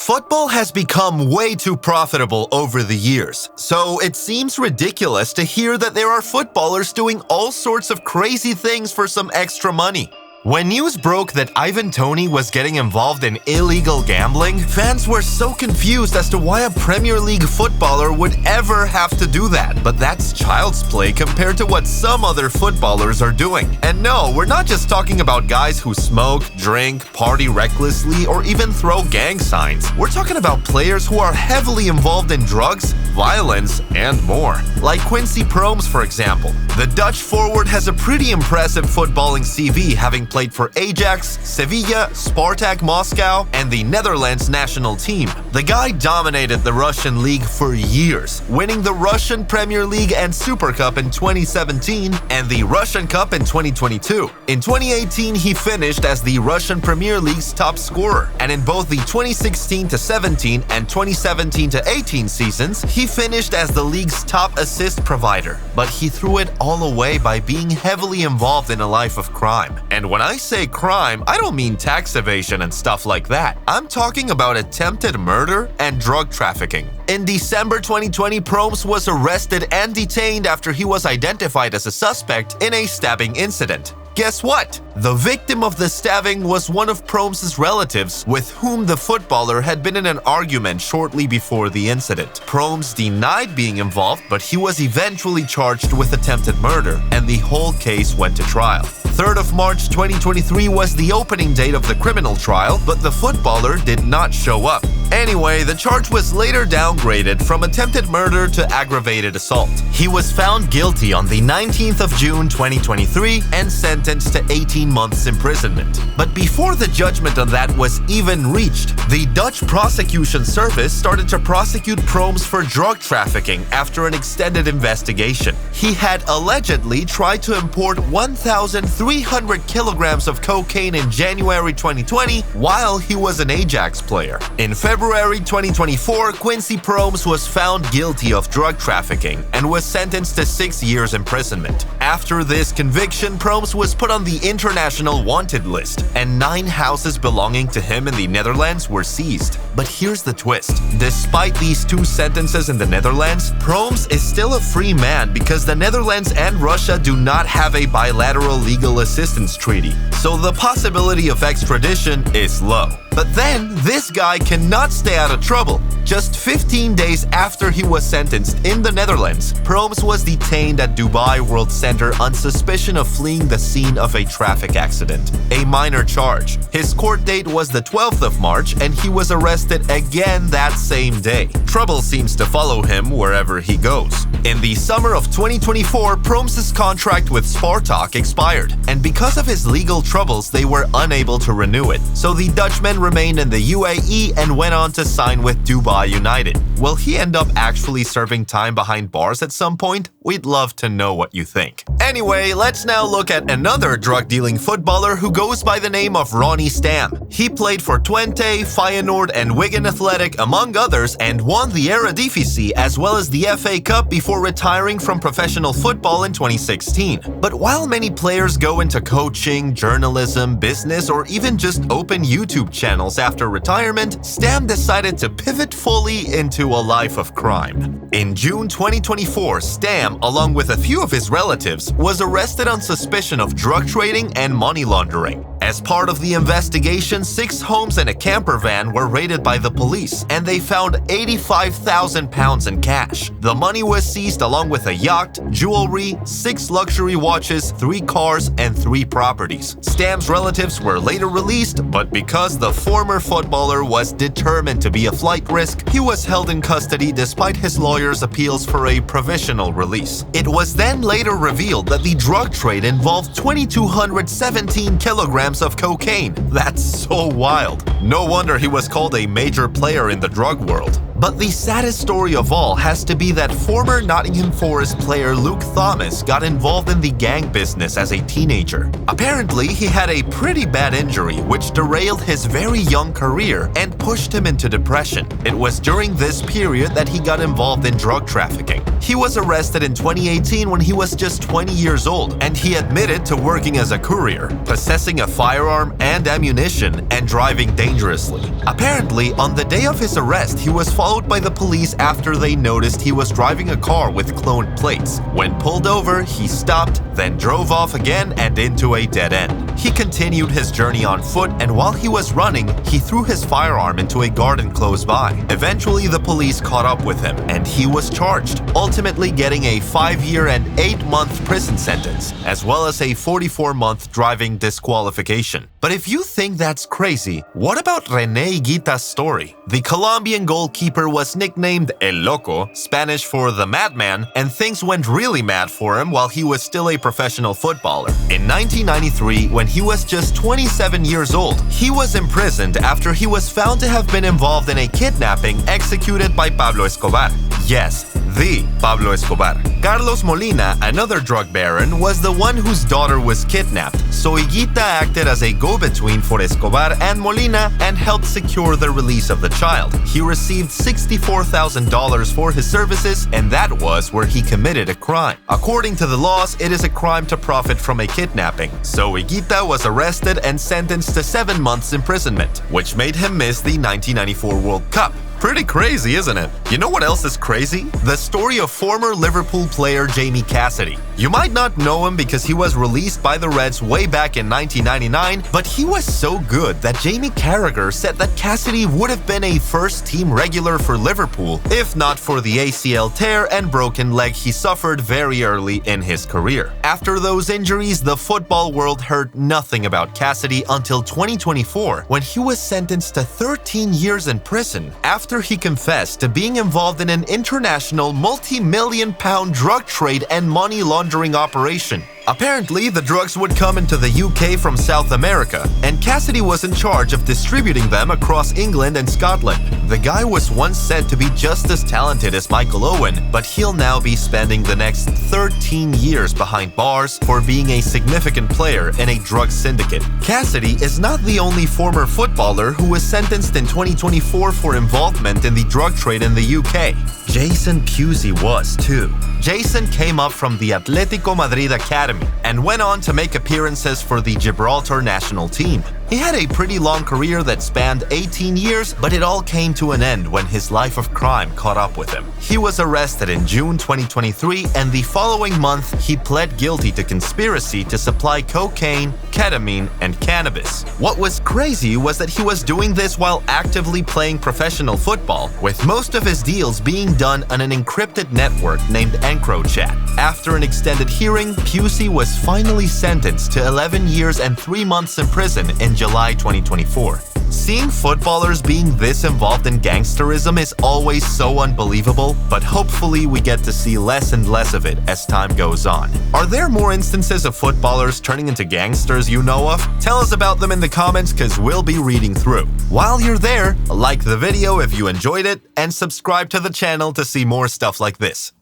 Football has become way too profitable over the years, so it seems ridiculous to hear that there are footballers doing all sorts of crazy things for some extra money. When news broke that Ivan Toney was getting involved in illegal gambling, fans were so confused as to why a Premier League footballer would ever have to do that. But that's child's play compared to what some other footballers are doing. And no, we're not just talking about guys who smoke, drink, party recklessly, or even throw gang signs. We're talking about players who are heavily involved in drugs, violence, and more. Like Quincy Promes, for example. The Dutch forward has a pretty impressive footballing CV, having played for Ajax, Sevilla, Spartak Moscow, and the Netherlands national team. The guy dominated the Russian league for years, winning the Russian Premier League and Super Cup in 2017 and the Russian Cup in 2022. In 2018, he finished as the Russian Premier League's top scorer, and in both the 2016-17 and 2017-18 seasons, he finished as the league's top assist provider. But he threw it all away by being heavily involved in a life of crime. And when I say crime, I don't mean tax evasion and stuff like that. I'm talking about attempted murder and drug trafficking. In December 2020, Promes was arrested and detained after he was identified as a suspect in a stabbing incident. Guess what? The victim of the stabbing was one of Promes' relatives with whom the footballer had been in an argument shortly before the incident. Promes denied being involved, but he was eventually charged with attempted murder, and the whole case went to trial. 3rd of March 2023 was the opening date of the criminal trial, but the footballer did not show up. Anyway, the charge was later downgraded from attempted murder to aggravated assault. He was found guilty on the 19th of June 2023 and sentenced to 18 months imprisonment. But before the judgment on that was even reached, the Dutch prosecution service started to prosecute Promes for drug trafficking after an extended investigation. He had allegedly tried to import 1,300 kilograms of cocaine in January 2020 while he was an Ajax player. In February 2024, Quincy Promes was found guilty of drug trafficking and was sentenced to 6 years imprisonment. After this conviction, Promes was put on the international wanted list, and 9 houses belonging to him in the Netherlands were seized. But here's the twist. Despite these 2 sentences in the Netherlands, Promes is still a free man because the Netherlands and Russia do not have a bilateral legal assistance treaty, so the possibility of extradition is low. But then, this guy cannot stay out of trouble. Just 15 days after he was sentenced in the Netherlands, Promes was detained at Dubai World Center on suspicion of fleeing the scene of a traffic accident, a minor charge. His court date was the 12th of March, and he was arrested again that same day. Trouble seems to follow him wherever he goes. In the summer of 2024, Promes' contract with Spartak expired, and because of his legal troubles, they were unable to renew it. So the Dutchman remained in the UAE and went on to sign with Dubai United. Will he end up actually serving time behind bars at some point? We'd love to know what you think. Anyway, let's now look at another drug-dealing footballer who goes by the name of Ronnie Stam. He played for Twente, Feyenoord, and Wigan Athletic, among others, and won the Eredivisie as well as the FA Cup before retiring from professional football in 2016. But while many players go into coaching, journalism, business, or even just open YouTube channels after retirement, Stam decided to pivot fully into a life of crime. In June 2024, Stam, along with a few of his relatives, was arrested on suspicion of drug trading and money laundering. As part of the investigation, 6 homes and a camper van were raided by the police, and they found £85,000 in cash. The money was seized along with a yacht, jewelry, 6 luxury watches, 3 cars, and 3 properties. Stam's relatives were later released, but because the former footballer was determined to be a flight risk, he was held in custody despite his lawyer's appeals for a provisional release. It was then later revealed that the drug trade involved 2,217 kilograms of cocaine. That's so wild. No wonder he was called a major player in the drug world. But the saddest story of all has to be that former Nottingham Forest player Luke Thomas got involved in the gang business as a teenager. Apparently, he had a pretty bad injury which derailed his very young career and pushed him into depression. It was during this period that he got involved in drug trafficking. He was arrested in 2018 when he was just 20 years old, and he admitted to working as a courier, possessing a firearm and ammunition, and driving dangerous dangerously. Apparently, on the day of his arrest, he was followed by the police after they noticed he was driving a car with cloned plates. When pulled over, he stopped, then drove off again and into a dead end. He continued his journey on foot, and while he was running, he threw his firearm into a garden close by. Eventually, the police caught up with him, and he was charged, ultimately getting a 5-year and 8-month prison sentence, as well as a 44-month driving disqualification. But if you think that's crazy, what about Rene Higuita's story? The Colombian goalkeeper was nicknamed El Loco, Spanish for the madman, and things went really mad for him while he was still a professional footballer. In 1993, when he was just 27 years old, he was imprisoned after he was found to have been involved in a kidnapping executed by Pablo Escobar. Yes, the Pablo Escobar. Carlos Molina, another drug baron, was the one whose daughter was kidnapped, so Higuita acted as a go-between for Escobar and Molina and helped secure the release of the child. He received $64,000 for his services, and that was where he committed a crime. According to the laws, it is a crime to profit from a kidnapping, so Higuita was arrested and sentenced to 7 months imprisonment, which made him miss the 1994 World Cup. Pretty crazy, isn't it? You know what else is crazy? The story of former Liverpool player Jamie Cassidy. You might not know him because he was released by the Reds way back in 1999, but he was so good that Jamie Carragher said that Cassidy would have been a first-team regular for Liverpool if not for the ACL tear and broken leg he suffered very early in his career. After those injuries, the football world heard nothing about Cassidy until 2024, when he was sentenced to 13 years in prison after he confessed to being involved in an international multi-million-pound drug trade and money laundering operation. Apparently, the drugs would come into the UK from South America, and Cassidy was in charge of distributing them across England and Scotland. The guy was once said to be just as talented as Michael Owen, but he'll now be spending the next 13 years behind bars for being a significant player in a drug syndicate. Cassidy is not the only former footballer who was sentenced in 2024 for involvement in the drug trade in the UK. Jason Pusey was too. Jason came up from the Atletico Madrid Academy and went on to make appearances for the Gibraltar national team. He had a pretty long career that spanned 18 years, but it all came to an end when his life of crime caught up with him. He was arrested in June 2023, and the following month, he pled guilty to conspiracy to supply cocaine, ketamine, and cannabis. What was crazy was that he was doing this while actively playing professional football, with most of his deals being done on an encrypted network named EncroChat. After an extended hearing, Pusey was finally sentenced to 11 years and 3 months in prison in July 2024. Seeing footballers being this involved in gangsterism is always so unbelievable, but hopefully we get to see less and less of it as time goes on. Are there more instances of footballers turning into gangsters you know of? Tell us about them in the comments, because we'll be reading through. While you're there, like the video if you enjoyed it, and subscribe to the channel to see more stuff like this.